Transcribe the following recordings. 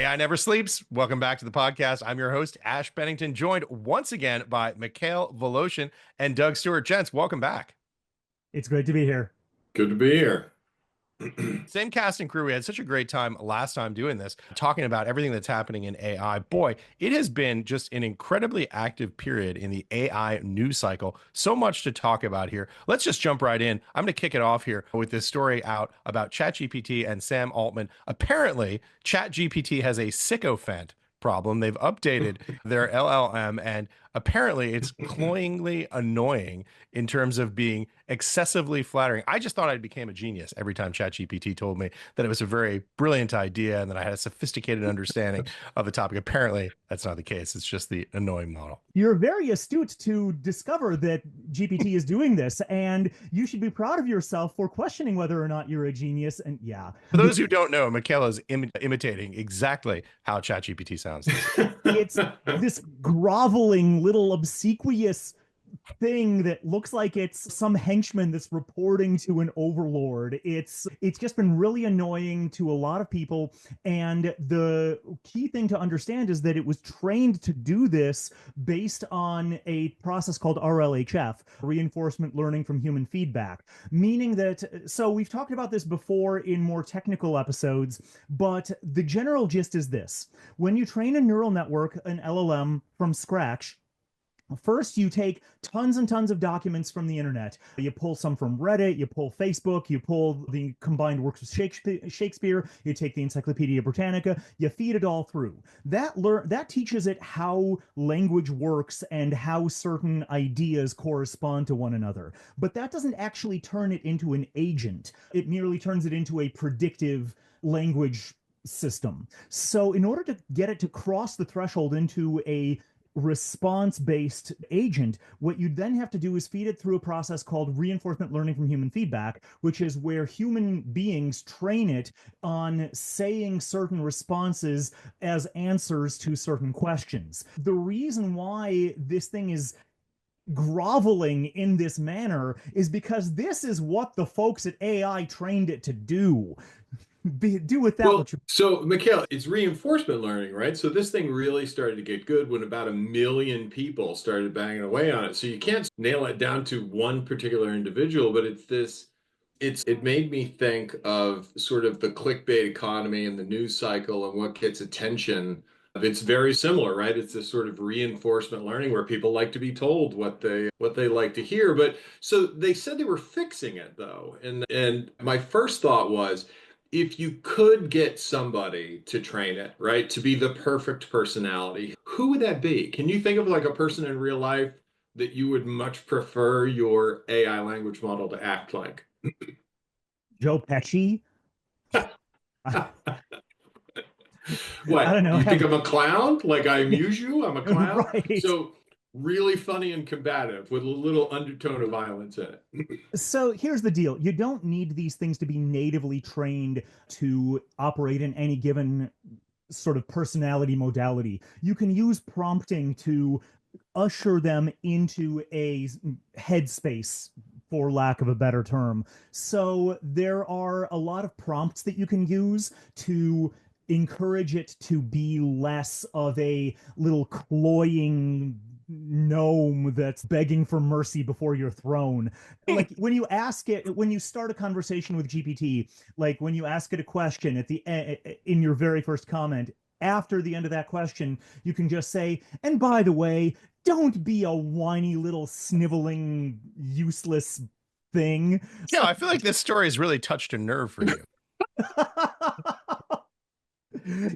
AI Never Sleeps. Welcome back to the podcast. I'm your host, Ash Bennington, joined once again by Mikhail Voloshin and Doug Stewart. Gents, welcome back. It's great to be here. Good to be here. Same cast and crew. We had such a great time last time doing this, talking about everything that's happening in AI. Boy, it has been just an incredibly active period in the AI news cycle. So much to talk about here. Let's just jump right in. I'm going to kick it off here with this story out about ChatGPT and Sam Altman. Apparently, ChatGPT has a sycophant problem. They've updated their LLM, and apparently it's cloyingly annoying in terms of being excessively flattering. I just thought I became a genius every time ChatGPT told me that it was a very brilliant idea and that I had a sophisticated understanding of the topic. Apparently, that's not the case. It's just the annoying model. You're very astute to discover that GPT is doing this, and you should be proud of yourself for questioning whether or not you're a genius. And yeah. For those who don't know, Mikhail is imitating exactly how ChatGPT sounds. It's this groveling little obsequious thing that looks like it's some henchman that's reporting to an overlord. It's just been really annoying to a lot of people, and the key thing to understand is that it was trained to do this based on a process called RLHF, reinforcement learning from human feedback, meaning that, so we've talked about this before in more technical episodes, but the general gist is this: when you train a neural network, an LLM, from scratch, first, you take tons and tons of documents from the internet. You pull some from Reddit, you pull Facebook, you pull the combined works of Shakespeare, you take the Encyclopedia Britannica, you feed it all through. That teaches it how language works and how certain ideas correspond to one another. But that doesn't actually turn it into an agent. It merely turns it into a predictive language system. So in order to get it to cross the threshold into a response-based agent, what you then have to do is feed it through a process called reinforcement learning from human feedback, which is where human beings train it on saying certain responses as answers to certain questions. The reason why this thing is groveling in this manner is because this is what the folks at AI trained it to do. Do with that what you... So Mikhail, it's reinforcement learning, right? So this thing really started to get good when about 1 million people started banging away on it. So you can't nail it down to one particular individual, but it made me think of sort of the clickbait economy and the news cycle and what gets attention. It's very similar, right? It's this sort of reinforcement learning where people like to be told what they like to hear. But so they said they were fixing it though. And my first thought was, if you could get somebody to train it, right, to be the perfect personality, who would that be? Can you think of like a person in real life that you would much prefer your AI language model to act like? Joe Pesci? What? I don't know. You think I'm a clown? Like I amuse you? I'm a clown? Right. So really funny and combative with a little undertone of violence in it. So here's the deal. You don't need these things to be natively trained to operate in any given sort of personality modality. You can use prompting to usher them into a headspace, for lack of a better term. So there are a lot of prompts that you can use to encourage it to be less of a little cloying gnome that's begging for mercy before your throne. Like when you ask it, when you start a conversation with GPT, like when you ask it a question at the in your very first comment, after the end of that question, you can just say, and by the way, don't be a whiny little sniveling, useless thing. Yeah, I feel like this story has really touched a nerve for you.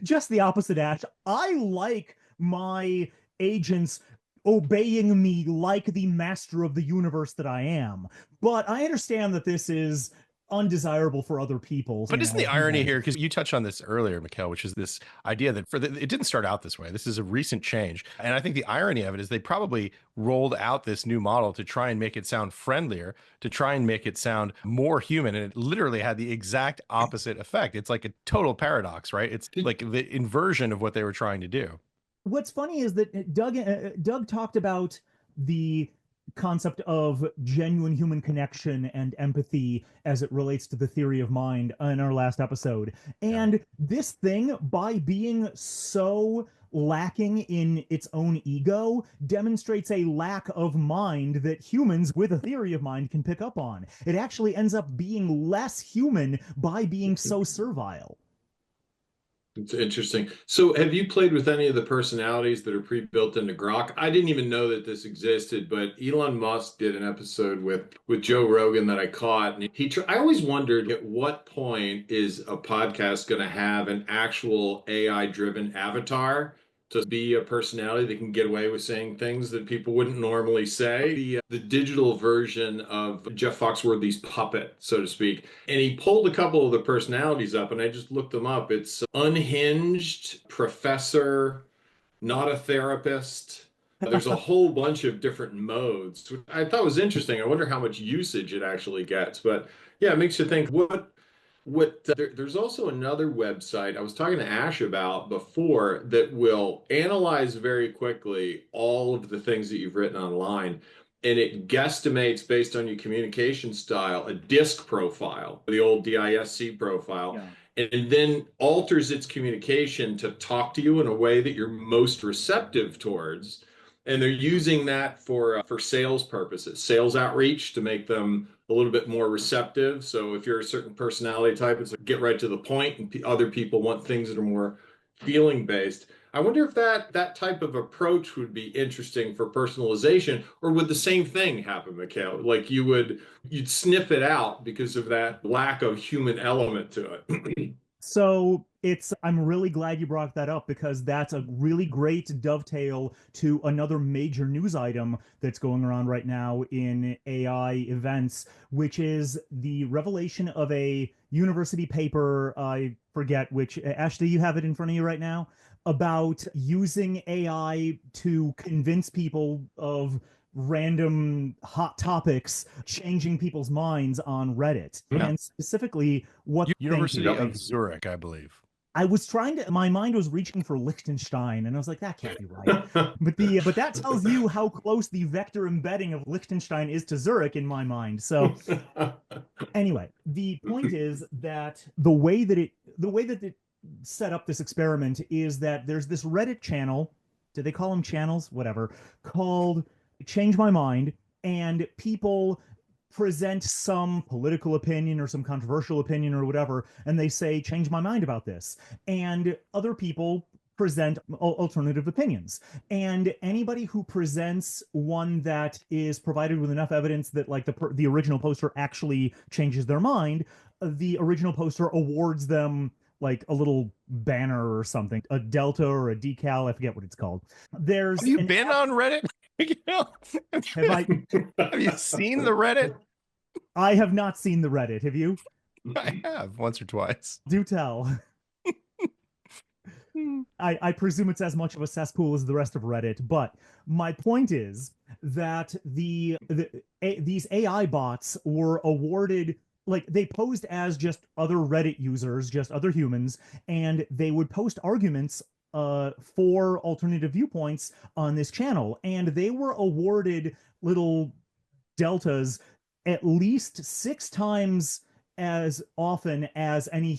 Just the opposite, Ash. I like my agents obeying me like the master of the universe that I am. But I understand that this is undesirable for other people. But isn't the irony here, because you touched on this earlier, Mikhail, which is this idea that it didn't start out this way. This is a recent change. And I think the irony of it is they probably rolled out this new model to try and make it sound friendlier, to try and make it sound more human. And it literally had the exact opposite effect. It's like a total paradox, right? It's like the inversion of what they were trying to do. What's funny is that Doug talked about the concept of genuine human connection and empathy as it relates to the theory of mind in our last episode. And this thing, by being so lacking in its own ego, demonstrates a lack of mind that humans with a theory of mind can pick up on. It actually ends up being less human by being so servile. It's interesting. So have you played with any of the personalities that are pre-built into Grok? I didn't even know that this existed, but Elon Musk did an episode with Joe Rogan that I caught, and I always wondered at what point is a podcast going to have an actual AI-driven avatar to be a personality that can get away with saying things that people wouldn't normally say. The digital version of Jeff Foxworthy's puppet, so to speak. And he pulled a couple of the personalities up, and I just looked them up. It's unhinged, professor, not a therapist. There's a whole bunch of different modes, which I thought was interesting. I wonder how much usage it actually gets. But yeah, it makes you think there's also another website I was talking to Ash about before that will analyze very quickly all of the things that you've written online, and it guesstimates based on your communication style a DISC profile, the old DISC profile, and then alters its communication to talk to you in a way that you're most receptive towards. And they're using that for sales purposes, sales outreach, to make them a little bit more receptive. So if you're a certain personality type, it's like get right to the point, and other people want things that are more feeling based. I wonder if that type of approach would be interesting for personalization, or would the same thing happen, Mikhail? Like you'd sniff it out because of that lack of human element to it. So I'm really glad you brought that up, because that's a really great dovetail to another major news item that's going around right now in AI events, which is the revelation of a university paper. I forget which. Ash, do you have it in front of you right now? About using AI to convince people of random hot topics, changing people's minds on Reddit. And specifically, what University of Zurich, I believe. I was my mind was reaching for Liechtenstein, and I was like, that can't be right. But that tells you how close the vector embedding of Liechtenstein is to Zurich in my mind. So anyway, the point is that the way that it set up this experiment is that there's this Reddit channel, do they call them channels? Whatever, called Change My Mind, and people present some political opinion or some controversial opinion or whatever, and they say, change my mind about this. And other people present alternative opinions. And anybody who presents one that is provided with enough evidence that like the original poster actually changes their mind, the original poster awards them like a little banner or something, a delta or a decal, I forget what it's called. Have you been on Reddit? Have you seen the Reddit? I have not seen the Reddit. Have you? I have, once or twice. Do tell. I presume it's as much of a cesspool as the rest of Reddit, but my point is that these AI bots were awarded, like, they posed as just other Reddit users, just other humans, and they would post arguments for alternative viewpoints on this channel, and they were awarded little deltas at least 6 times as often as any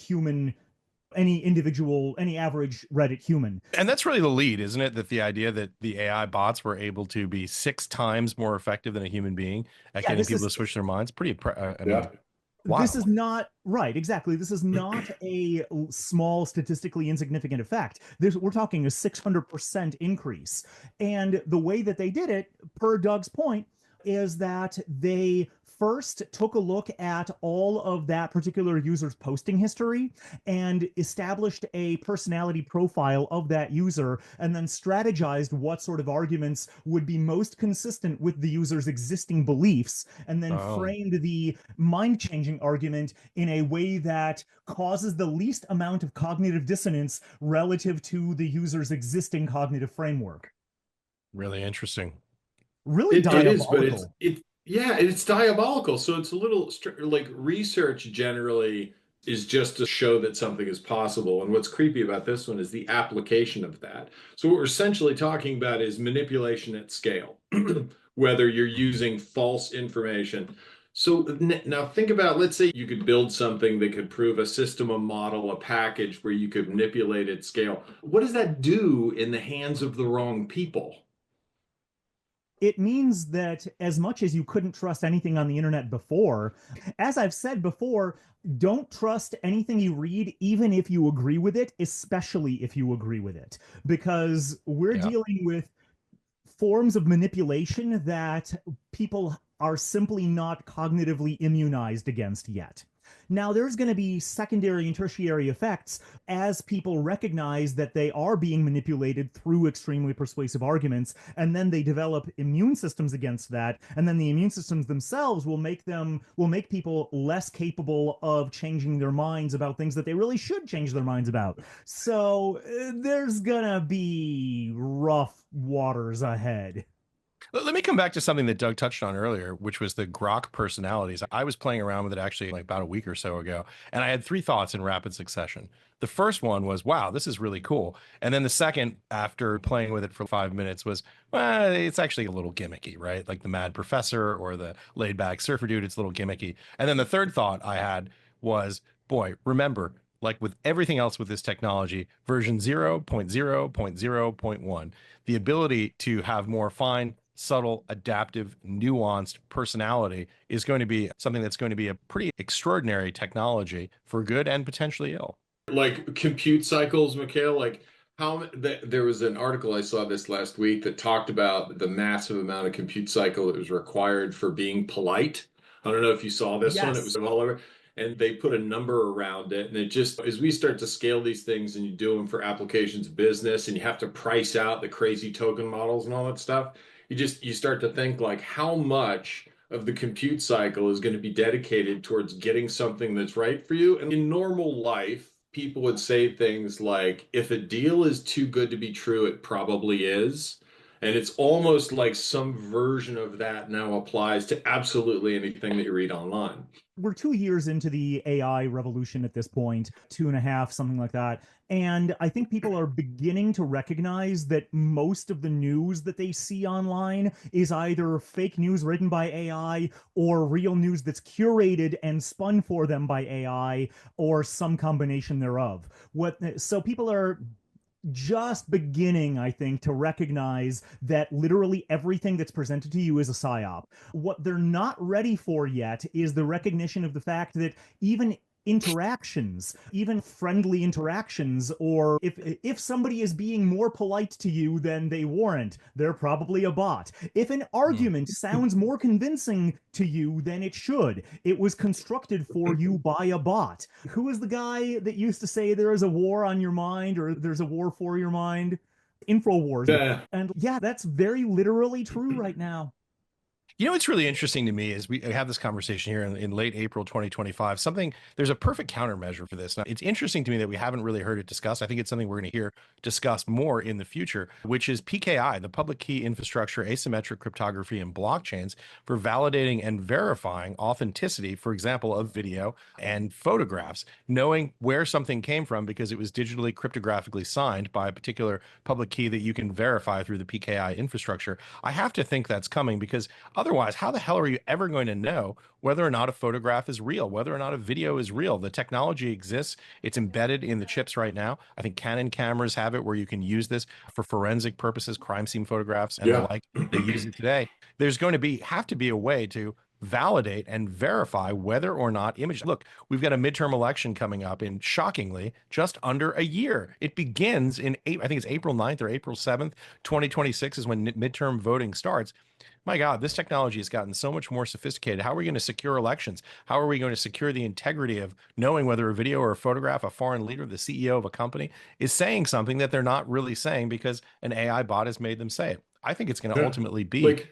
individual, any average Reddit human. And that's really the lead, isn't it? That the idea that the AI bots were able to be 6 times more effective than a human being at getting people to switch their minds. Wow. This is not right. Exactly. This is not a small, statistically insignificant effect. We're talking a 600% increase. And the way that they did it, per Doug's point, is that they first took a look at all of that particular user's posting history and established a personality profile of that user, and then strategized what sort of arguments would be most consistent with the user's existing beliefs, and then framed the mind-changing argument in a way that causes the least amount of cognitive dissonance relative to the user's existing cognitive framework. Really interesting. Really diabolical. It is, but it's diabolical. So it's a little like research generally is just to show that something is possible. And what's creepy about this one is the application of that. So what we're essentially talking about is manipulation at scale. whether you're using false information. So now think about, let's say you could build something that could prove a system, a model, a package where you could manipulate at scale. What does that do in the hands of the wrong people? It means that as much as you couldn't trust anything on the internet before, as I've said before, don't trust anything you read, even if you agree with it, especially if you agree with it, because we're Yeah. dealing with forms of manipulation that people are simply not cognitively immunized against yet. Now, there's going to be secondary and tertiary effects as people recognize that they are being manipulated through extremely persuasive arguments, and then they develop immune systems against that, and then the immune systems themselves will make people less capable of changing their minds about things that they really should change their minds about. So there's gonna be rough waters ahead. Let me come back to something that Doug touched on earlier, which was the Grok personalities. I was playing around with it actually like about a week or so ago, and I had three thoughts in rapid succession. The first one was, wow, this is really cool. And then the second, after playing with it for 5 minutes, was, well, it's actually a little gimmicky, right? Like the mad professor or the laid back surfer dude, it's a little gimmicky. And then the third thought I had was, boy, remember, like with everything else with this technology, version 0.0.0.1, the ability to have more fine, subtle, adaptive, nuanced personality is going to be something that's going to be a pretty extraordinary technology for good and potentially ill. Like compute cycles, Mikhail, like there was an article I saw this last week that talked about the massive amount of compute cycle that was required for being polite. I don't know if you saw this one, it was Yes. all over. And they put a number around it. And it just, as we start to scale these things and you do them for applications of business and you have to price out the crazy token models and all that stuff, you start to think like how much of the compute cycle is going to be dedicated towards getting something that's right for you. And in normal life, people would say things like, if a deal is too good to be true, it probably is. And it's almost like some version of that now applies to absolutely anything that you read online. We're 2 years into the AI revolution at this point, 2.5, something like that. And I think people are beginning to recognize that most of the news that they see online is either fake news written by AI or real news that's curated and spun for them by AI or some combination thereof. So people are just beginning, I think, to recognize that literally everything that's presented to you is a psyop. What they're not ready for yet is the recognition of the fact that even interactions, even friendly interactions, or if somebody is being more polite to you than they warrant, they're probably a bot. If an argument sounds more convincing to you than it should, it was constructed for you by a bot. Who is the guy that used to say there is a war on your mind or there's a war for your mind? Infowars. Yeah. And yeah, that's very literally true right now. You know, what's really interesting to me is we have this conversation here in late April 2025. There's a perfect countermeasure for this. Now, it's interesting to me that we haven't really heard it discussed. I think it's something we're going to hear discussed more in the future, which is PKI, the public key infrastructure, asymmetric cryptography, and blockchains for validating and verifying authenticity, for example, of video and photographs, knowing where something came from because it was digitally cryptographically signed by a particular public key that you can verify through the PKI infrastructure. I have to think that's coming because otherwise, how the hell are you ever going to know whether or not a photograph is real, whether or not a video is real? The technology exists. It's embedded in the chips right now. I think Canon cameras have it where you can use this for forensic purposes, crime scene photographs and the Yeah. like. They use it today. There's going to have to be a way to validate and verify whether or not image. Look, we've got a midterm election coming up in shockingly just under a year. It begins in I think it's April 9th or April 7th, 2026 is when midterm voting starts. My God, this technology has gotten so much more sophisticated. How are we going to secure elections? How are we going to secure the integrity of knowing whether a video or a photograph, a foreign leader, the CEO of a company is saying something that they're not really saying because an AI bot has made them say it? I think it's going to Yeah. ultimately be. Like,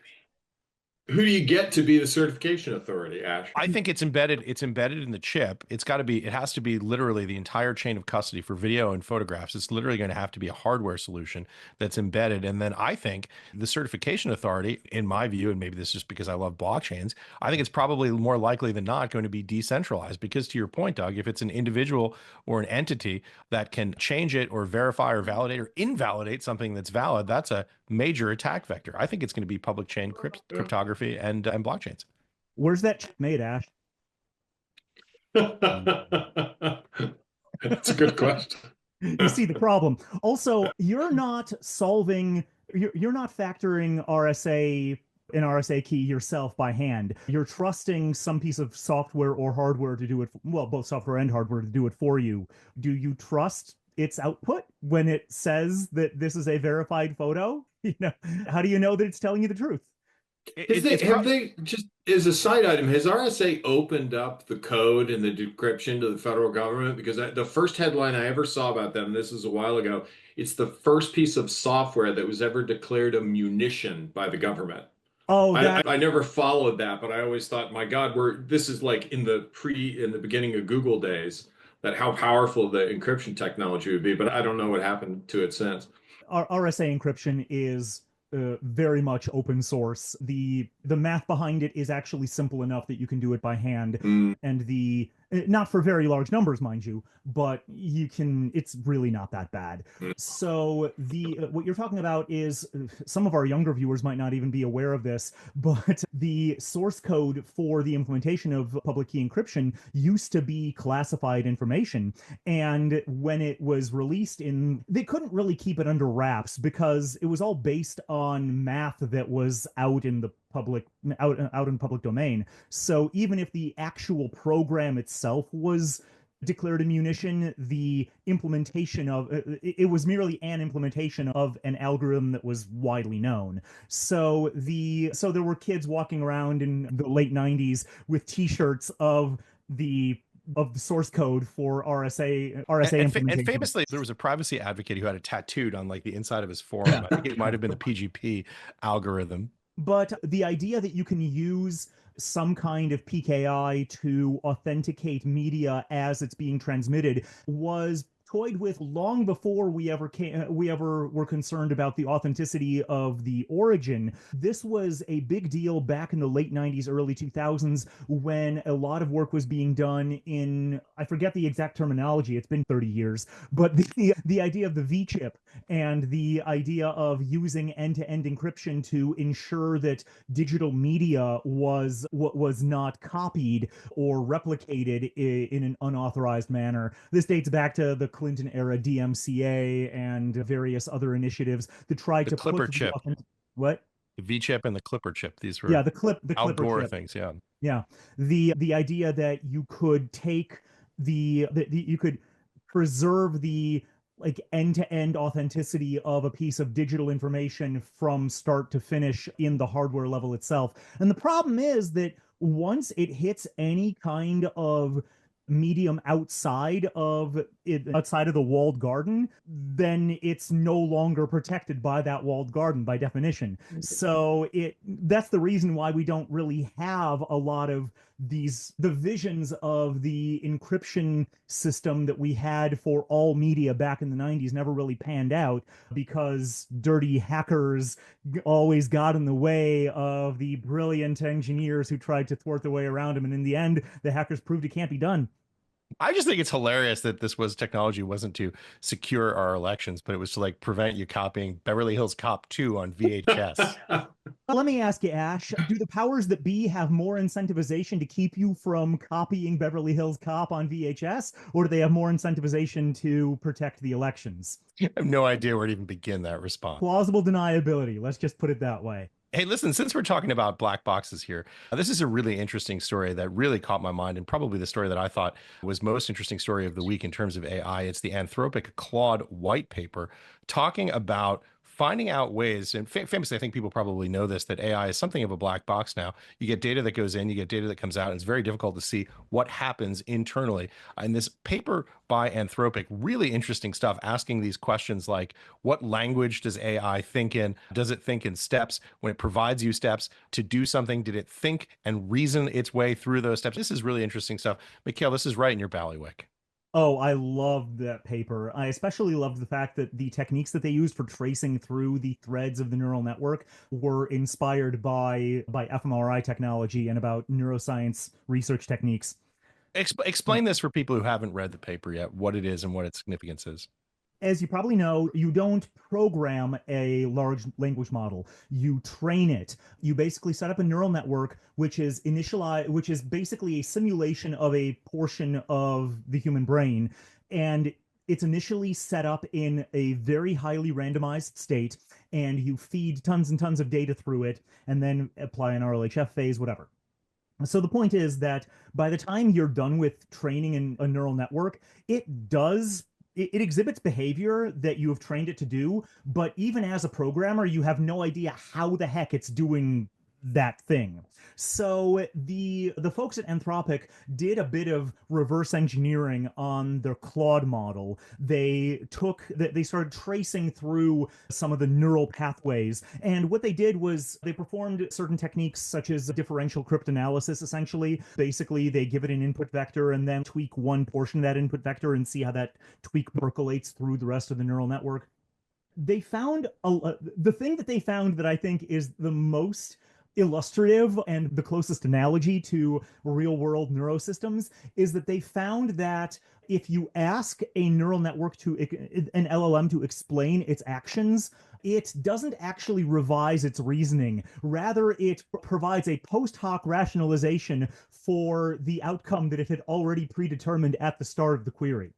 who do you get to be the certification authority, Ash? I think it's embedded. It's embedded in the chip. It's got to be. It has to be literally the entire chain of custody for video and photographs. It's literally going to have to be a hardware solution that's embedded. And then I think the certification authority, in my view, and maybe this is just because I love blockchains, I think it's probably more likely than not going to be decentralized. Because to your point, Doug, if it's an individual or an entity that can change it or verify or validate or invalidate something that's valid, that's a major attack vector. I think it's going to be public chain cryptography and blockchains. Where's that chip made, Ash? That's a good question. You see the problem. Also, you're not solving, you're not factoring an RSA key yourself by hand. You're trusting some piece of software or hardware to do it, well, both software and hardware to do it for you. Do you trust its output when it says that this is a verified photo? How do you know that it's telling you the truth? Have they, just as a side item, has RSA opened up the code and the decryption to the federal government? Because the first headline I ever saw about them, this is a while ago, it's the first piece of software that was ever declared a munition by the government. Oh, I never followed that, but I always thought, my God, this is like in the beginning of Google days, that how powerful the encryption technology would be, but I don't know what happened to it since. RSA encryption is very much open source. The math behind it is actually simple enough that you can do it by hand, and not for very large numbers, mind you, but it's really not that bad. So what you're talking about is, some of our younger viewers might not even be aware of this, but the source code for the implementation of public key encryption used to be classified information. And when it was released, they couldn't really keep it under wraps because it was all based on math that was out in public domain. So even if the actual program itself was declared a munition, the implementation of it was merely an implementation of an algorithm that was widely known. So there were kids walking around in the late 90s with t-shirts of the source code for RSA implementation. And famously, there was a privacy advocate who had it tattooed on like the inside of his forearm. I think it might have been the PGP algorithm. But the idea that you can use some kind of PKI to authenticate media as it's being transmitted was toyed with long before we ever were concerned about the authenticity of the origin. This was a big deal back in the late 90s, early 2000s, when a lot of work was being done in, I forget the exact terminology, it's been 30 years, but the idea of the V-chip and the idea of using end-to-end encryption to ensure that digital media was not copied or replicated in an unauthorized manner. This dates back to the Clinton era DMCA and various other initiatives that tried to Clipper put chip. What? The V-chip and the Clipper chip. These were the Clipper outdoor chip things. Yeah. Yeah. The idea that you could take you could preserve the like end-to-end authenticity of a piece of digital information from start to finish in the hardware level itself. And the problem is that once it hits any kind of medium outside of the walled garden, then it's no longer protected by that walled garden by definition. So that's the reason why we don't really have a lot of the visions of the encryption system that we had for all media back in the 90s never really panned out, because dirty hackers always got in the way of the brilliant engineers who tried to thwart their way around them. And in the end, the hackers proved it can't be done. I just think it's hilarious that technology wasn't to secure our elections, but it was to like prevent you copying Beverly Hills Cop 2 on VHS. Let me ask you, Ash, do the powers that be have more incentivization to keep you from copying Beverly Hills Cop on VHS, or do they have more incentivization to protect the elections? I have no idea where to even begin that response. Plausible deniability. Let's just put it that way. Hey, listen, since we're talking about black boxes here, this is a really interesting story that really caught my mind, and probably the story that I thought was most interesting story of the week in terms of AI. It's the Anthropic Claude white paper talking about finding out ways, and famously, I think people probably know this, that AI is something of a black box now. You get data that goes in, you get data that comes out, and it's very difficult to see what happens internally. And this paper by Anthropic, really interesting stuff, asking these questions like, what language does AI think in? Does it think in steps? When it provides you steps to do something, did it think and reason its way through those steps? This is really interesting stuff. Mikhail, this is right in your bailiwick. Oh, I loved that paper. I especially loved the fact that the techniques that they used for tracing through the threads of the neural network were inspired by fMRI technology and about neuroscience research techniques. Explain this for people who haven't read the paper yet, what it is and what its significance is. As you probably know, you don't program a large language model. You train it. You basically set up a neural network, which is which is basically a simulation of a portion of the human brain. And it's initially set up in a very highly randomized state, and you feed tons and tons of data through it, and then apply an RLHF phase, whatever. So the point is that by the time you're done with training in a neural network, it exhibits behavior that you have trained it to do, but even as a programmer, you have no idea how the heck it's doing that thing. So the folks at Anthropic did a bit of reverse engineering on their Claude model. They started tracing through some of the neural pathways, and what they did was they performed certain techniques such as differential cryptanalysis. Essentially, basically they give it an input vector and then tweak one portion of that input vector and see how that tweak percolates through the rest of the neural network. They found the thing that they found that I think is the most illustrative and the closest analogy to real world neurosystems is that they found that if you ask a neural network an LLM to explain its actions, it doesn't actually revise its reasoning. Rather, it provides a post hoc rationalization for the outcome that it had already predetermined at the start of the query.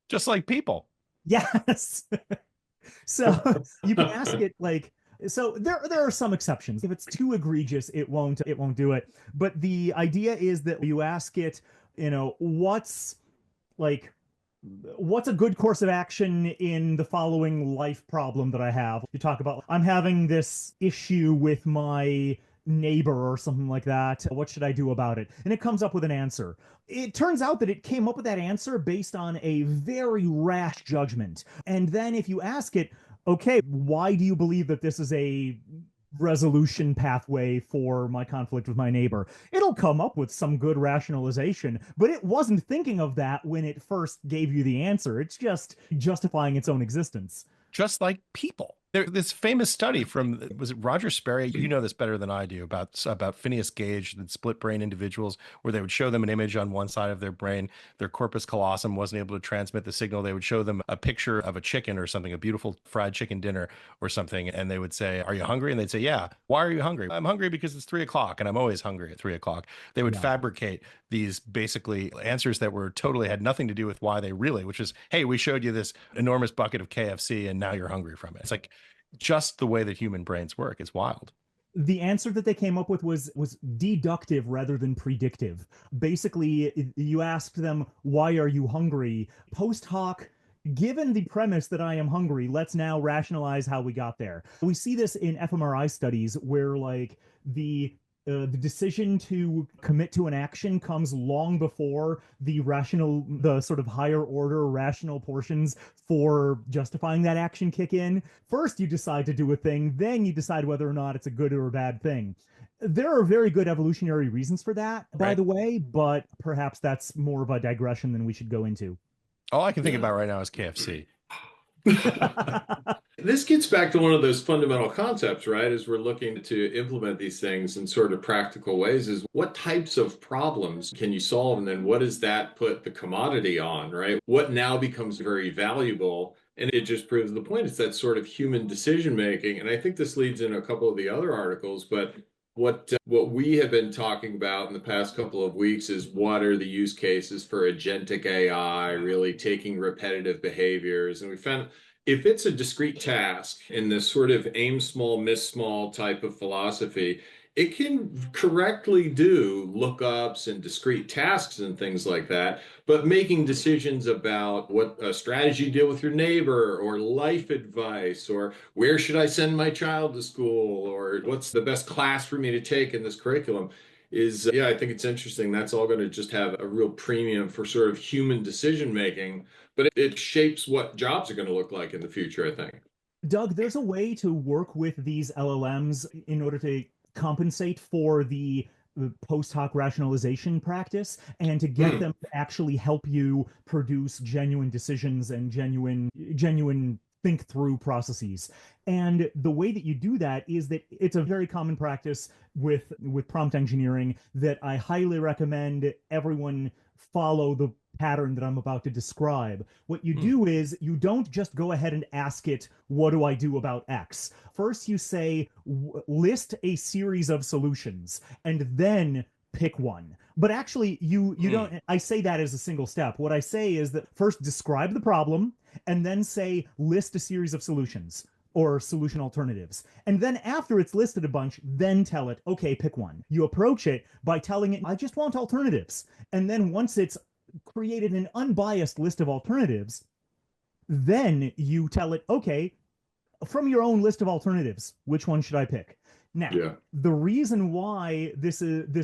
Just like people. Yes. So you can ask it like, so there are some exceptions. If it's too egregious, it won't do it. But the idea is that you ask it, what's a good course of action in the following life problem that I have? You talk about, I'm having this issue with my neighbor or something like that. What should I do about it? And it comes up with an answer. It turns out that it came up with that answer based on a very rash judgment. And then if you ask it, okay, why do you believe that this is a resolution pathway for my conflict with my neighbor? It'll come up with some good rationalization, but it wasn't thinking of that when it first gave you the answer. It's just justifying its own existence. Just like people. This famous study from, was it Roger Sperry? You know this better than I do, about Phineas Gage and split brain individuals, where they would show them an image on one side of their brain. Their corpus callosum wasn't able to transmit the signal. They would show them a picture of a chicken or something, a beautiful fried chicken dinner or something. And they would say, "Are you hungry?" And they'd say, "Yeah." "Why are you hungry?" "I'm hungry because it's 3 o'clock and I'm always hungry at 3 o'clock." They would fabricate these basically answers that were totally had nothing to do with why they really, which is, "Hey, we showed you this enormous bucket of KFC and now you're hungry from it." It's like just the way that human brains work. It's wild. The answer that they came up with was deductive rather than predictive. Basically, you asked them, "Why are you hungry?" Post hoc, given the premise that I am hungry, let's now rationalize how we got there. We see this in fMRI studies where like the decision to commit to an action comes long before the sort of higher order rational portions for justifying that action kick in. First, you decide to do a thing, then you decide whether or not it's a good or a bad thing. There are very good evolutionary reasons for that, by the way, but perhaps that's more of a digression than we should go into. All I can think about right now is KFC. This gets back to one of those fundamental concepts, right? As we're looking to implement these things in sort of practical ways, is what types of problems can you solve? And then what does that put the commodity on, right? What now becomes very valuable? And it just proves the point. It's that sort of human decision making. And I think this leads in a couple of the other articles, but what we have been talking about in the past couple of weeks is what are the use cases for agentic AI, really taking repetitive behaviors. And we found if it's a discrete task in this sort of aim small, miss small type of philosophy, it can correctly do lookups and discrete tasks and things like that, but making decisions about what a strategy to deal with your neighbor or life advice or where should I send my child to school or what's the best class for me to take in this curriculum is, yeah, I think it's interesting. That's all going to just have a real premium for sort of human decision making, but it shapes what jobs are going to look like in the future, I think. Doug, there's a way to work with these LLMs in order to compensate for the post hoc rationalization practice and to get them to actually help you produce genuine decisions and genuine think through processes. And the way that you do that is that it's a very common practice with prompt engineering that I highly recommend everyone follow the pattern that I'm about to describe. What you do is you don't just go ahead and ask it, what do I do about X? First, you say, list a series of solutions, and then pick one. But actually, you don't, I say that as a single step. What I say is that first describe the problem, and then say, list a series of solutions or solution alternatives. And then after it's listed a bunch, then tell it, okay, pick one. You approach it by telling it, I just want alternatives. And then once it's created an unbiased list of alternatives, then you tell it, okay, from your own list of alternatives, which one should I pick? Now, the reason why this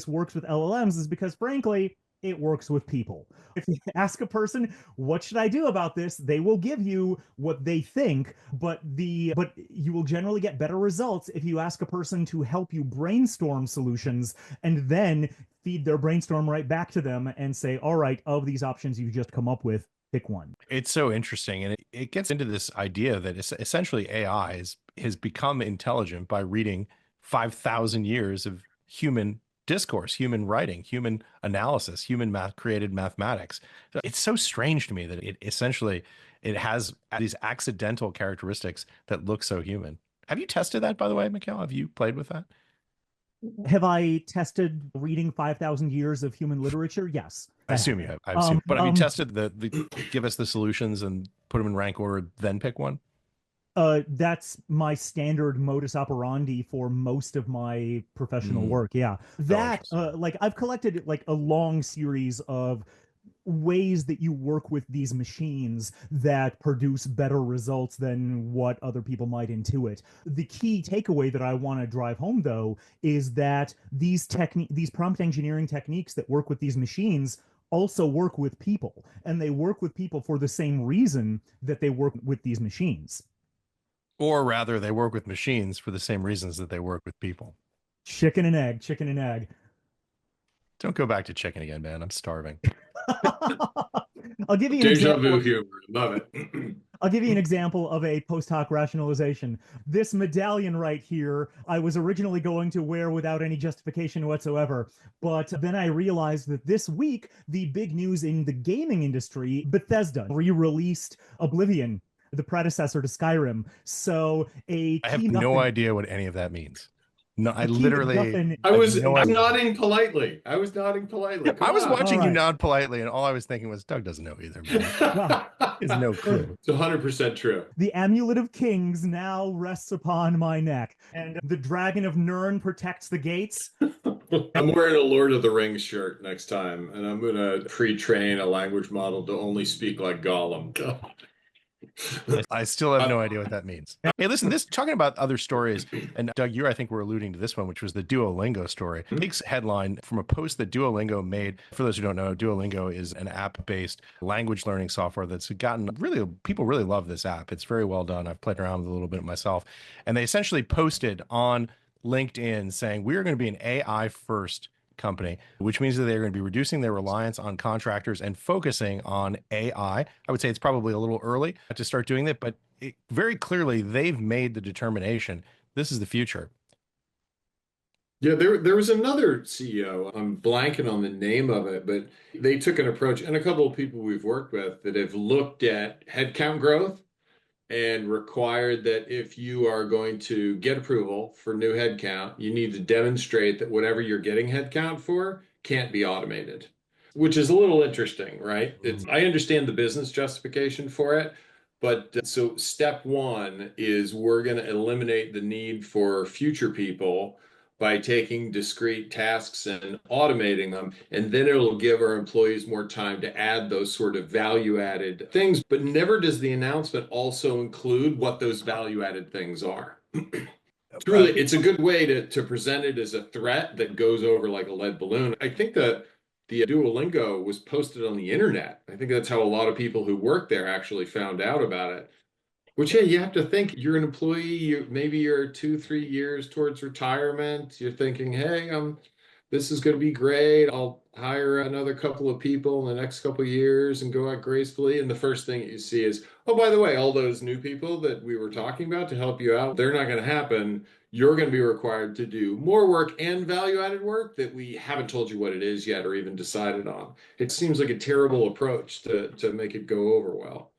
works with LLMs is because, frankly, it works with people. If you ask a person, what should I do about this? They will give you what they think, but you will generally get better results if you ask a person to help you brainstorm solutions and then feed their brainstorm right back to them and say, all right, of these options you just come up with, pick one. It's so interesting. And it gets into this idea that essentially AI has become intelligent by reading 5,000 years of human discourse, human writing, human analysis, human created mathematics. It's so strange to me that it has these accidental characteristics that look so human. Have you tested that, by the way, Mikhail? Have you played with that? Have I tested reading 5,000 years of human literature? Yes. I assume you have. I assume. But have you tested the give us the solutions and put them in rank order, then pick one? That's my standard modus operandi for most of my professional work. Yeah. That, like, I've collected like a long series of ways that you work with these machines that produce better results than what other people might intuit. The key takeaway that I want to drive home, though, is that these prompt engineering techniques that work with these machines also work with people, and they work with people for the same reason that they work with these machines. Or rather, they work with machines for the same reasons that they work with people. Chicken and egg, chicken and egg. Don't go back to chicken again, man. I'm starving. I'll give you an example. Humor. Love it. I'll give you an example of a post hoc rationalization. This medallion right here, I was originally going to wear without any justification whatsoever. But then I realized that this week, the big news in the gaming industry, Bethesda re-released Oblivion, the predecessor to Skyrim. So I have no idea what any of that means. No, I literally. I was nodding politely. I was nodding politely. I was watching you nod politely, and all I was thinking was, Doug doesn't know either, man. He has no clue. It's 100% true. The Amulet of Kings now rests upon my neck, and the Dragon of Nirn protects the gates. I'm wearing a Lord of the Rings shirt next time, and I'm going to pre-train a language model to only speak like Gollum. I still have no idea what that means. Hey, listen, talking about other stories, and Doug, I think we're alluding to this one, which was the Duolingo story. Big headline from a post that Duolingo made. For those who don't know, Duolingo is an app-based language learning software that's gotten people really love this app. It's very well done. I've played around with it a little bit myself. And they essentially posted on LinkedIn saying, we are going to be an AI first company, which means that they're going to be reducing their reliance on contractors and focusing on AI. I would say it's probably a little early to start doing that, but very clearly they've made the determination this is the future. Yeah, there was another CEO, I'm blanking on the name of it, but they took an approach, and a couple of people we've worked with that have looked at headcount growth and required that if you are going to get approval for new headcount, you need to demonstrate that whatever you're getting headcount for can't be automated, which is a little interesting, right? I understand the business justification for it, but so step one is we're going to eliminate the need for future people by taking discrete tasks and automating them. And then it'll give our employees more time to add those sort of value-added things. But never does the announcement also include what those value-added things are. It's a good way to present it as a threat that goes over like a lead balloon. I think that the Duolingo was posted on the internet. I think that's how a lot of people who work there actually found out about it. Which, yeah, you have to think you're an employee, maybe you're 2-3 years towards retirement. You're thinking, hey, this is going to be great. I'll hire another couple of people in the next couple of years and go out gracefully. And the first thing that you see is, oh, by the way, all those new people that we were talking about to help you out, they're not going to happen. You're going to be required to do more work and value-added work that we haven't told you what it is yet or even decided on. It seems like a terrible approach to make it go over well.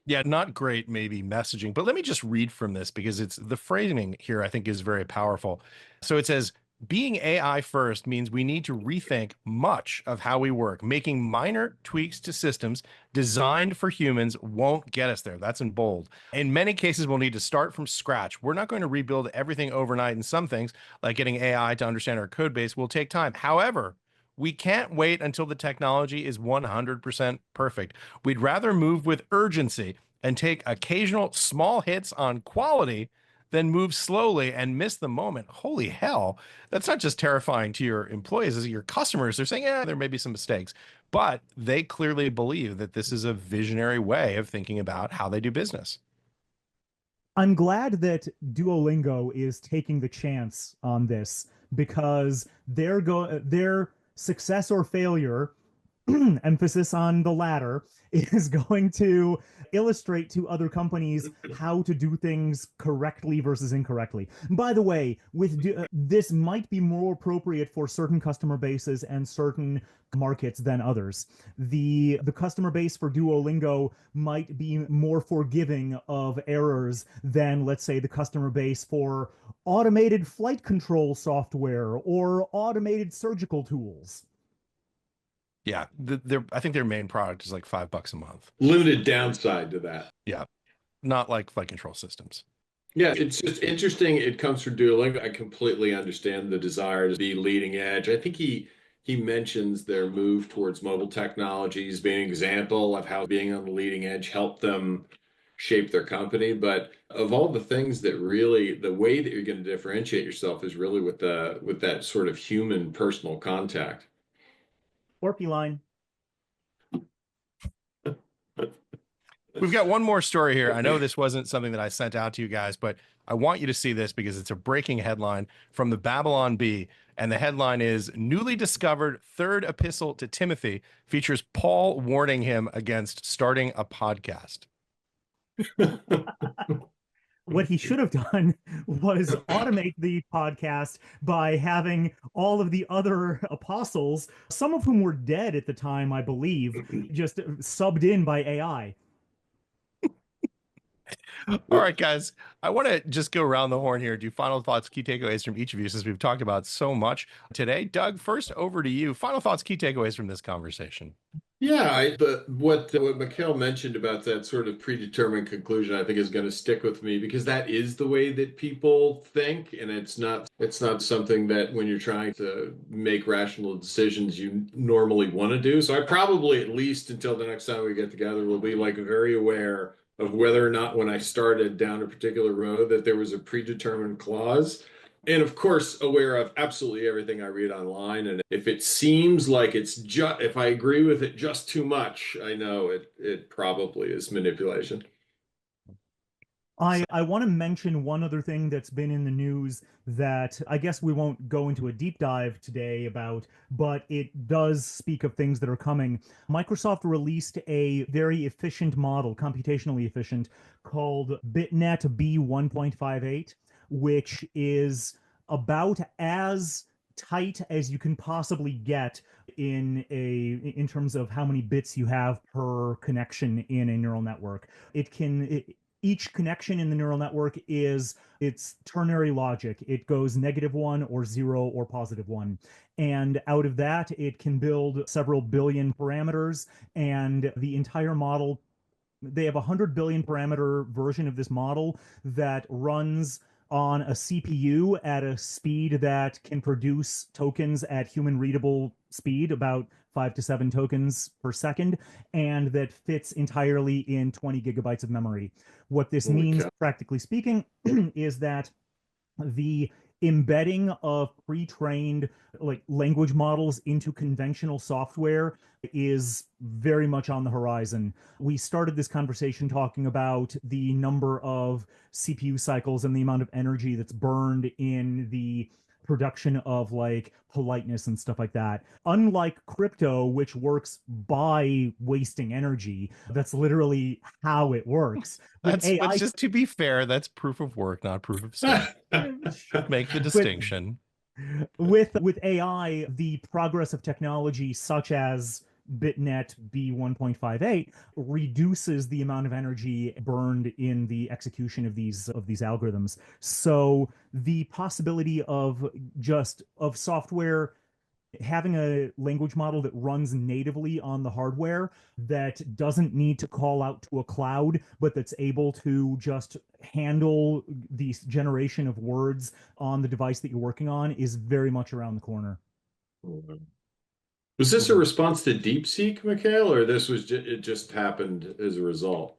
Yeah, not great, maybe messaging, but let me just read from this because it's the phrasing here, I think, is very powerful. So it says, being AI first means we need to rethink much of how we work. Making minor tweaks to systems designed for humans won't get us there. That's in bold. In many cases, we'll need to start from scratch. We're not going to rebuild everything overnight, and some things, like getting AI to understand our code base, will take time. However, we can't wait until the technology is 100% perfect. We'd rather move with urgency and take occasional small hits on quality than move slowly and miss the moment. Holy hell. That's not just terrifying to your employees, as your customers. They're saying, yeah, there may be some mistakes, but they clearly believe that this is a visionary way of thinking about how they do business. I'm glad that Duolingo is taking the chance on this because their success or failure, emphasis on the latter, is going to illustrate to other companies how to do things correctly versus incorrectly. By the way, this might be more appropriate for certain customer bases and certain markets than others. The customer base for Duolingo might be more forgiving of errors than, let's say, the customer base for automated flight control software or automated surgical tools. Yeah, I think their main product is like $5 a month. Limited downside to that. Yeah, not like flight control systems. Yeah, it's just interesting. It comes from Duolingo. I completely understand the desire to be leading edge. I think he mentions their move towards mobile technologies being an example of how being on the leading edge helped them shape their company. But of all the things that really, the way that you're going to differentiate yourself is really with that sort of human personal contact. Orpy line. We've got one more story here. I know this wasn't something that I sent out to you guys, but I want you to see this because it's a breaking headline from the Babylon Bee. And the headline is, newly discovered third epistle to Timothy features Paul warning him against starting a podcast. What he should have done was automate the podcast by having all of the other apostles, some of whom were dead at the time, I believe, just subbed in by AI. All right, guys, I want to just go around the horn here, do final thoughts, key takeaways from each of you, since we've talked about so much today. Doug, first over to you. Final thoughts, key takeaways from this conversation. Yeah, what Mikhail mentioned about that sort of predetermined conclusion, I think is going to stick with me because that is the way that people think, and it's not something that when you're trying to make rational decisions you normally want to do. So I probably, at least until the next time we get together, will be like very aware of whether or not when I started down a particular road that there was a predetermined clause. And of course, aware of absolutely everything I read online. And if it seems like it's just, if I agree with it just too much, I know it probably is manipulation. I want to mention one other thing that's been in the news that I guess we won't go into a deep dive today about, but it does speak of things that are coming. Microsoft released a very efficient model, computationally efficient, called BitNet B1.58, which is about as tight as you can possibly get in terms of how many bits you have per connection in a neural network. Each connection in the neural network is its ternary logic. It goes -1 or 0 or +1. And out of that, it can build several billion parameters, and the entire model, they have a 100 billion parameter version of this model that runs on a CPU at a speed that can produce tokens at human readable speed, about 5 to 7 tokens per second, and that fits entirely in 20 gigabytes of memory. What this means, practically speaking, is that the embedding of pre-trained language models into conventional software is very much on the horizon. We started this conversation talking about the number of CPU cycles and the amount of energy that's burned in the production of like politeness and stuff like that. Unlike crypto, which works by wasting energy, that's literally how it works. With That's AI, just, to be fair, that's proof of work, not proof of stake. Make the with distinction. with AI, the progress of technology such as BitNet B1.58 reduces the amount of energy burned in the execution of these algorithms. So the possibility of software having a language model that runs natively on the hardware that doesn't need to call out to a cloud, but that's able to just handle the generation of words on the device that you're working on is very much around the corner. Was this a response to DeepSeek, Mikhail, or this was it just happened as a result?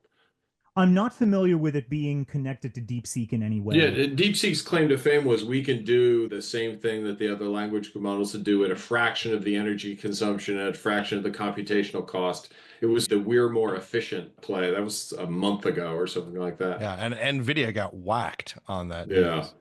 I'm not familiar with it being connected to DeepSeek in any way. Yeah, DeepSeek's claim to fame was we can do the same thing that the other language models would do at a fraction of the energy consumption, at a fraction of the computational cost. It was the we're more efficient play. That was a month ago or something like that. Yeah, and NVIDIA got whacked on that Yeah. news.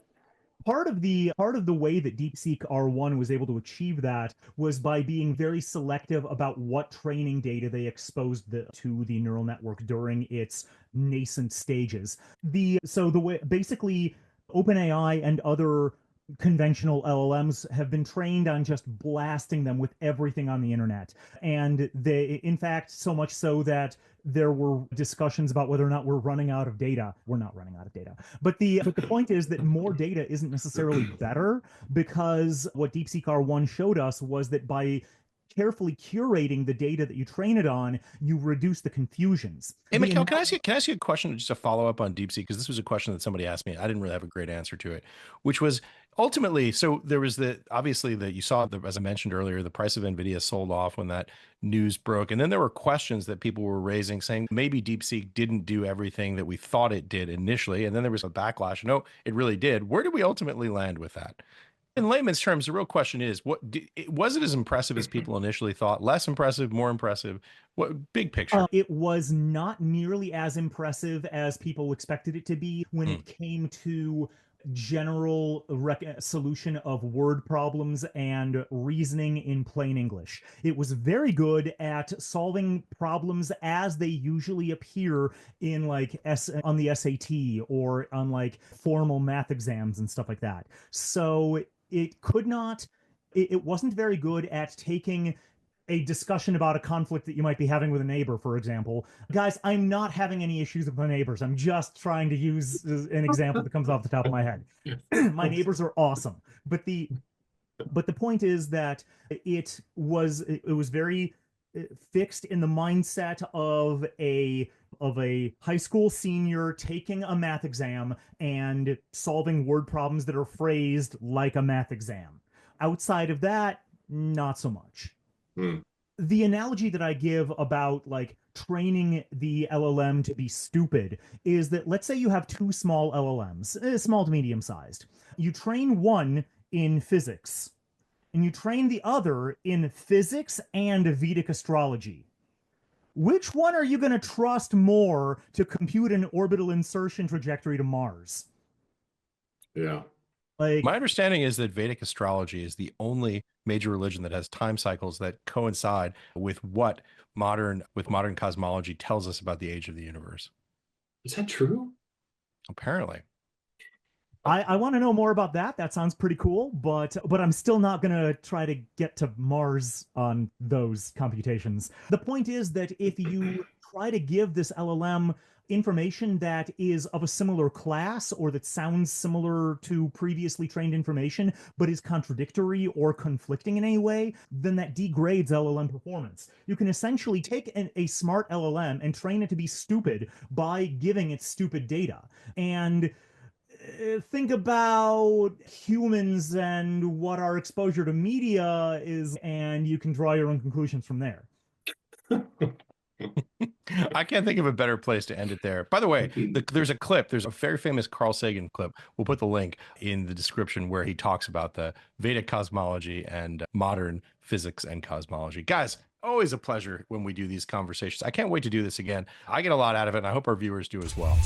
Part of the way that DeepSeek R1 was able to achieve that was by being very selective about what training data they exposed to the neural network during its nascent stages. The way basically OpenAI and other conventional LLMs have been trained on just blasting them with everything on the internet. And they, in fact, so much so that there were discussions about whether or not we're running out of data. We're not running out of data. But the point is that more data isn't necessarily better, because what DeepSeek R1 showed us was that by carefully curating the data that you train it on, you reduce the confusions. Hey, Mikhail, can I ask you a question, just a follow up on DeepSeek? Because this was a question that somebody asked me. I didn't really have a great answer to it, which was ultimately, so there was obviously that you saw, as I mentioned earlier, the price of NVIDIA sold off when that news broke. And then there were questions that people were raising saying maybe DeepSeek didn't do everything that we thought it did initially. And then there was a backlash. No, it really did. Where did we ultimately land with that? In layman's terms, the real question is, was it as impressive as people initially thought? Less impressive, more impressive? What big picture? It was not nearly as impressive as people expected it to be when it came to general solution of word problems and reasoning in plain English. It was very good at solving problems as they usually appear in like on the SAT or on like formal math exams and stuff like that. So it wasn't very good at taking a discussion about a conflict that you might be having with a neighbor, for example. Guys, I'm not having any issues with my neighbors. I'm just trying to use an example that comes off the top of my head. My neighbors are awesome. But the point is that it was very fixed in the mindset of a high school senior taking a math exam and solving word problems that are phrased like a math exam. Outside of that, not so much. The analogy that I give about like training the LLM to be stupid is that, let's say you have two small LLMs, small to medium sized. You train one in physics and you train the other in physics and Vedic astrology. Which one are you going to trust more to compute an orbital insertion trajectory to Mars? Yeah. Like, my understanding is that Vedic astrology is the only major religion that has time cycles that coincide with what modern cosmology tells us about the age of the universe. Is that true? Apparently. I want to know more about that. That sounds pretty cool, but I'm still not going to try to get to Mars on those computations. The point is that if you try to give this LLM information that is of a similar class or that sounds similar to previously trained information but is contradictory or conflicting in any way, then that degrades LLM performance. You can essentially take a smart LLM and train it to be stupid by giving it stupid data. And think about humans and what our exposure to media is, and you can draw your own conclusions from there. I can't think of a better place to end it there. By the way, there's a very famous Carl Sagan clip. We'll put the link in the description where he talks about the Vedic cosmology and modern physics and cosmology. Guys, always a pleasure when we do these conversations. I can't wait to do this again. I get a lot out of it, and I hope our viewers do as well.